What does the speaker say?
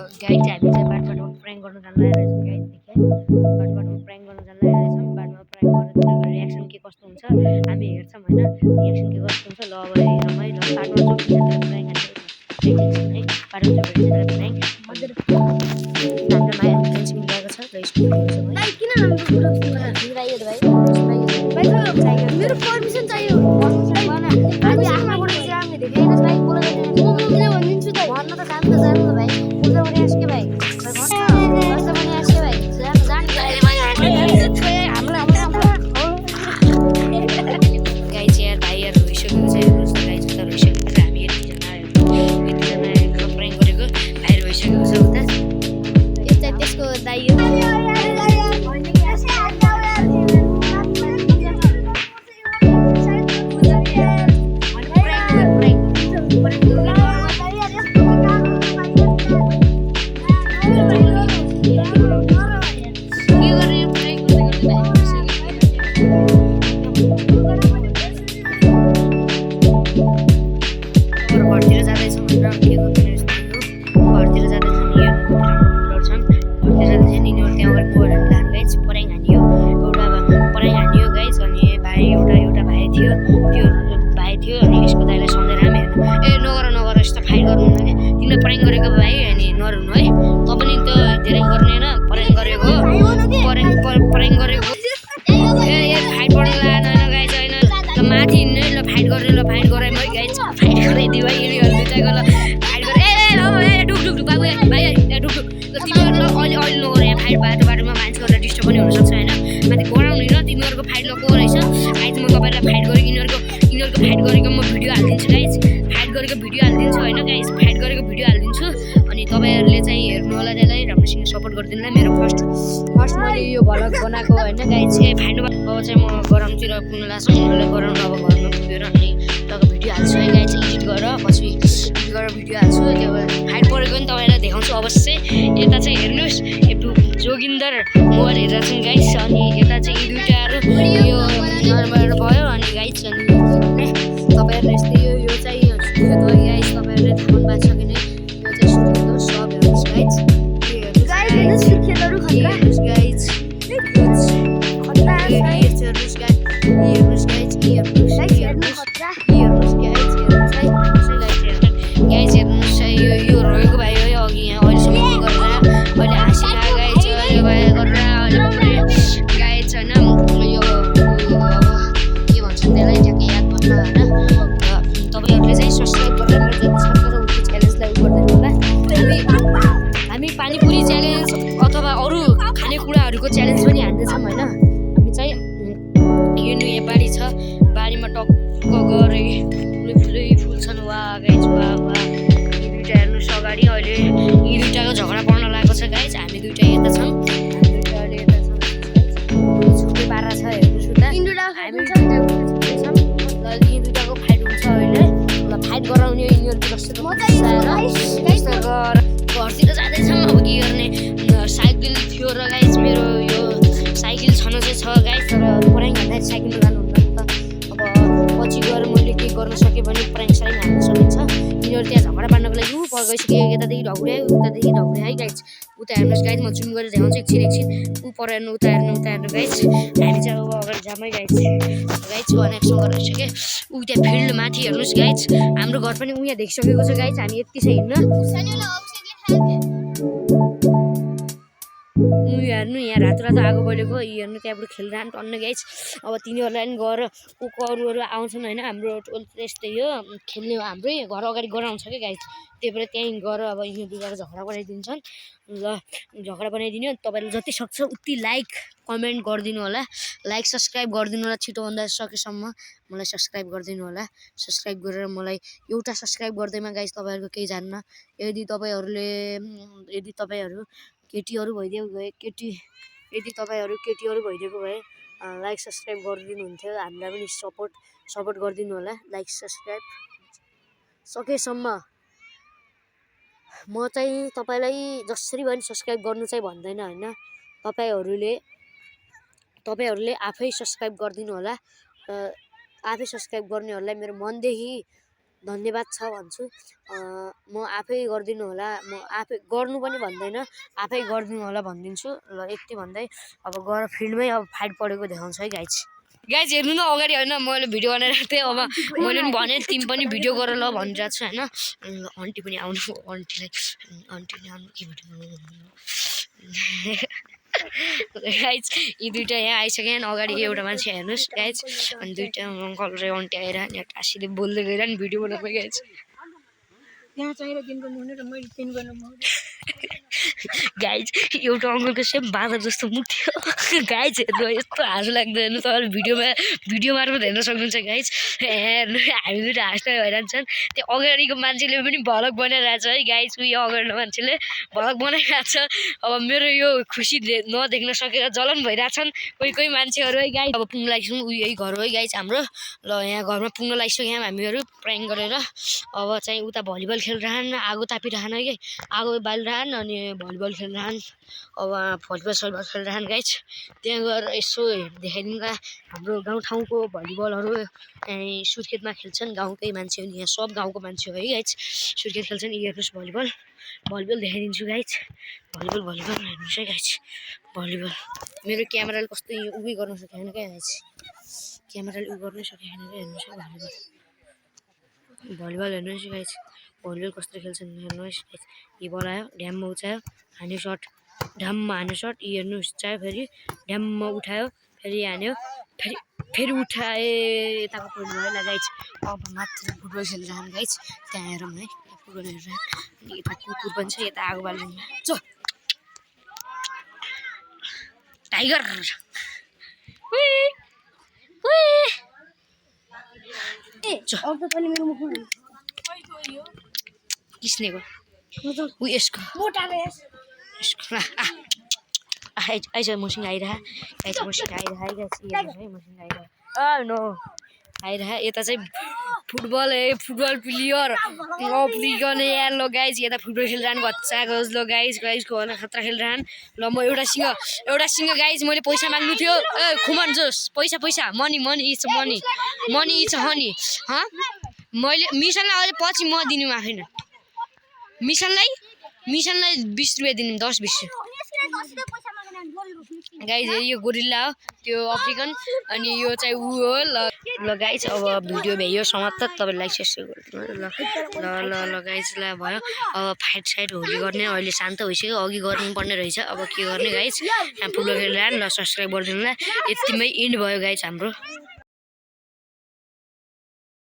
Guide चाहिँ हामी चाहिँ बाटोमा प्र्याङ्क गर्न जान लागिरहेछौँ गाइड देखेँ बाटोमा प्र्याङ्क गर्न जान लागिरहेछौँ बाटोमा प्र्याङ्क गरेर तिनीहरूको रियाक्सन के कस्तो हुन्छ हामी हेर्छौँ होइन रियाक्सन के कस्तो हुन्छ ल अब हेरौँ है ल बाटोमा जो भेट्छ त्यसलाई प्र्याङ्क हान्ने है बाटोमा जो भेट्छ त्यसलाई प्र्याङ्क हाम्रो माया फ्रेन्डसिप गएको छ र स्कुल भाइ किन हाम्रो मेरो पर्मिसन चाहियो आज आमाबाट हामीले देखेन भाइ बोलेर भनिदिन्छु त भन्न त काम त जानु त भाइ पूजा पनि आस्के भाइ भन्छ पनि आस्के भाइ गाई चाहिँ यार भाइहरू रोइसकेको छ हेर्नुहोस् न गाई चाहिँ रोइसकेको छ हामी यतिजना प्र्याङ्क गरेको भाइहरू रोइसकेको छ उता यो चाहिँ त्यसको दाइ घरतिर जाँदैछौँ भनेर के गर्दैन घरतिर जाँदैछौँ घरतिर जाँदैछन् यिनीहरू त्यहाँ गएर गाइज पराइङ हानियो एउटा पराइङ हानियो गाइज अनि भाइ एउटा भाइ थियो त्यो भाइ थियो अनि यसको दाइलाई सम्झेर हामी हेर्नु ए नगर यस्तो फाइट गर्नु हुन्न कि तिमीले पराइङ गरेको भाइ अनि नरुनु है त पनि त्यो धेरै गर्ने होइन पराइङ गरेको पराइङ गरेको ए फाइट पर्नु लागेन होइन गाइज होइन ल माथि हिँड्ने ल फाइट गर्ने ल फाइट गराएँ मै गाइज फाइट गराइदियो भाइ यिनीहरू दुइटाको ल फाइट गरे ए ढुक बाबु भाइ ढुक ल तिमीहरू अहिले नगर यहाँ फाइट बाटोमा मान्छेहरूलाई डिस्टर्ब पनि हुनसक्छ होइन माथि गराउनु होइन तिमीहरूको फाइट लगेको रहेछ गाइज म तपाईँलाई फाइट गरेको यिनीहरूको फाइट गरेको म भिडियो हालिदिन्छु गाइज फाइट गरेको भिडियो हालिदिन्छु होइन गाइज फाइट गरेको भिडियो हालिदिन्छु अनि तपाईँहरूले चाहिँ हेर्नु होला त्यसलाई राम्रोसँग सपोर्ट गरिदिनु होला मेरो फर्स्ट मैले यो भ्लग बनाएको होइन गाइज चाहिँ फाइट अब चाहिँ म गराउनुतिर पुग्नु लाग्छ उनीहरूलाई गराउनु अब घरमा पुगेर अनि तपाईँको भिडियो हाल्छु है गाइज एडिट गरेर पछि एडिट गरेर भिडियो हाल्छु त्यो फाइट परेको पनि तपाईँलाई देखाउँछु अवश्य यता चाहिँ हेर्नुहोस् जोगिन्दर मोबाइल हेरेर छौँ गाइज अनि यता चाहिँ यी दुइटाहरू यो भयो अनि गाइज अनि तपाईँहरूले यस्तै यो चाहिँ गाइज तपाईँहरूले थाहा पनि पाएको छ कि नै यो चाहिँ सुर्खेत सब हेर्नुहोस् गाइज हेर्नुहोस् गाइज यो रहेको भाइ हो अघि यहाँ अहिलेसम्म गरेर अहिले हाँसिरहेको गाइज अहिले गरेर अहिले गाइज होइन यो के भन्छ त्यसलाई ठ्याक्कै याद भन्न होइन तपाईँहरूले चाहिँ सब्सक्राइब गरेर मेरो जति च्यालेन्जलाई गरिदिनु होला हामी पानीपुरी च्यालेन्ज अथवा अरू खानेकुराहरूको च्यालेन्ज पनि हान्दैछौँ होइन हामी चाहिँ यो नयाँ बारी छ बारीमा टक्क गरे ठुलै फुल छन् वा गाइज वा यी दुइटा हेर्नुहोस् अगाडि अहिले यी दुइटाको झगडा पर्न लागेको छ गाइज हामी दुइटा यता छौँ हामी दुइटा अहिले यता छौँ छुट्टै पारा छ हेर्नुहोस् उता हामी छुट्टै छौँ ल यी दुइटाको फाइट हुन्छ अहिले ल फाइट गराउने यिनीहरूको जस्तो घरतिर जाँदैछौँ अब के गर्ने साइकल थियो र गाइज मेरो यो साइकल छन चाहिँ छ गाइज तर पराइङ हान्दा साइकलमा जानुहुन्न नि त अब पछि गएर मैले के गर्न सकेँ भने पराइङ हान्न सकिन्छ यिनीहरू त्यहाँ झगडा पार्नको लागि गइसक्यो यतादेखि ढौग्यायो उतादेखि ढौग्यायो है गाइज उता हेर्नुहोस् गाइज म जुम गरेर देखाउँछु एकछिन ऊ पर हेर्नु उता हेर्नु गाइज हामी चाहिँ अब अगाडि जामै गाइज कनेक्सन गरिसक्यो ऊ त्यहाँ फिल्ड माथि हेर्नुहोस् गाइज हाम्रो घर पनि उहाँ देखिसकेको छ गाइज हामी यति छ हिँड्न हेर्नु यहाँ रातो आगो बलेको हेर्नु त्यहाँबाट खेलिरहनु टन्न गाइज अब तिनीहरूलाई पनि गएर को अरूहरू आउँछन् होइन हाम्रो टोल यस्तै हो खेल्ने हो हाम्रै घर अगाडि गराउँछ क्या गाइज त्यही भएर त्यहीँ गएर अब यिनीहरू दुईजना झगडा बनाइदिन्छन् ल झगडा बनाइदिनु तपाईँले जति सक्छ उति लाइक कमेन्ट गरिदिनु होला लाइक सब्सक्राइब गरिदिनु होला छिटोभन्दा सकेसम्म मलाई सब्सक्राइब गरिदिनु होला सब्सक्राइब गरेर मलाई एउटा सब्सक्राइब गर्दैमा गाइज तपाईँहरूको केही जान्न यदि तपाईँहरू केटीहरू भइदिएको भए यदि तपाईँहरू केटीहरू भइदिएको भए लाइक सब्सक्राइब गरिदिनु हुन्थ्यो हामीलाई पनि सपोर्ट गरिदिनु होला लाइक सब्सक्राइब सकेसम्म म चाहिँ तपाईलाई जसरी पनि सब्सक्राइब गर्नु चाहिँ भन्दैन हैन तपाईहरुले आफै सब्सक्राइब गरिदिनु होला आफै सब्सक्राइब गर्नेहरुलाई मेरो धन्यवाद छ भन्छु। म आफै गरिदिनु होला, म आफै गर्नु पनि भन्दैन, आफै गरिदिनु होला भनिदिन्छु। ल यति भन्दै अब गएर फिल्डमै अब फाइट परेको देखाउँछ है गाइज। गाइज हेर्नु न अगाडि होइन, मैले भिडियो बनाइरहेको थिएँ। अब मैले पनि भने तिमी पनि भिडियो गर ल भनिरहेको छु होइन। आन्टी पनि आउनु, आन्टीले आउनु के भिडियो बनाउनु। गाइज यी दुइटा यहाँ आइसकेन, अगाडि एउटा मान्छे हेर्नुहोस् गाइज। अनि दुइटा अङ्कल र आन्टी आएर यहाँ टाँसीले बोल्दै गएर नि भिडियो बनाएको गाइज। यहाँ चाहिएर दिन गर्नु हुने र मैले दिन गर्नु गाइज एउटा अङ्कलको सेम बाँदर जस्तो मुख थियो गाइज। हेर्नु यस्तो हाँसो लाग्दैन, तपाईँले भिडियो मार्फत हेर्न सक्नुहुन्छ गाइज। हेर्नु हामी दुइटा हाँस्दै भइरहन्छन्। त्यो अगाडिको मान्छेले पनि भलक बनाइरहेछ है गाइज। उयो अगाडिको मान्छेले भलक बनाइरहेछ। अब मेरो यो खुसी नदेख्न सकेर जलन भइरहेछन् कोही मान्छेहरू है गाइज। अब पुग्न लागिसक्यौँ, उयो यही घर हो है गाइज हाम्रो। ल यहाँ घरमा पुग्न लागिसक्यौँ हामीहरू प्राङ गरेर। अब चाहिँ उता भलिबल खेलिरहन्, आगो तापिरहन् है, आगो बालिरहन् अनि भलिबल खेलिरहन्। अब भलिबल खेलिरहन् गाइज। त्यहाँ गएर यसो देखाइदिनुका हाम्रो गाउँठाउँको भलिबलहरू सुर्खेतमा खेल्छन्, गाउँकै मान्छे हो नि, यहाँ सब गाउँको मान्छे हो है गाइज। सुर्खेत खेल्छन्, यी हेर्नुहोस् भलिबल देखाइदिन्छु गाइज। भलिबल हेर्नुहोस् है गाइज। भलिबल मेरो क्यामेराले कस्तो उयो गर्न सकेन क्या गाइज, क्यामेराले उयो गर्नै सकेन क्या। हेर्नुहोस् है भलिबल हेर्नुहोस् गाइज। भलिबल कस्तो खेल्छन् हेर्नुहोस् गाइज। यी बल आयो, ड्याममा उचायो, हान्यो सर्ट, ढ्याममा हान्यो सर्ट, यी हेर्नुहोस् चाह्यो, फेरि ड्याममा उठायो, फेरि हान्यो, फेरि उठाए, यताको पोइन्ट भयो ल गाइज। अब मात्र फुटबल खेलिरहन् गाइज। त्यहाँ हेरौँ है, फुटबल हेरिरहन्। अनि यता कुकुर पनि छ, यता आगो बाल्नु चो टाइगर। किस्नेको ऊ यसको आइज मसिङ आइरह है मसिङ आइरह। यता चाहिँ फुटबल प्लेयर गर्ने यार ल गाइज। यता फुटबल खेलिरहनु बच्चा गज ल गाइज घर खतरा खेलिरहन्। ल म एउटा सिंह गाइज। मैले पैसा माग्नु थियो, खुमन जोस् पैसा मनी इट्स हनी। मैले मिसनलाई अझै पछि म दिनु आफैन, मिसनलाई 20 रुपियाँ दिनु, 10-20 गाइज। यो गोरिल्ला हो, त्यो अफ्रिकन, अनि यो चाहिँ ऊ हो ल गाइज। अब भिडियो भ्यायो समाप्त, तपाईँले लाइक सेयर गरिदिनु ल गाइज। ल भयो अब फाइट साइट होली गर्ने, अहिले शान्त भइसक्यो, अघि गर्नुपर्ने रहेछ। अब के गर्ने गाइज, यहाँ फुटबल खेलिरहन्। ल सब्सक्राइब गरिदिनु ल। यतिमै इन्ड भयो गाइज हाम्रो।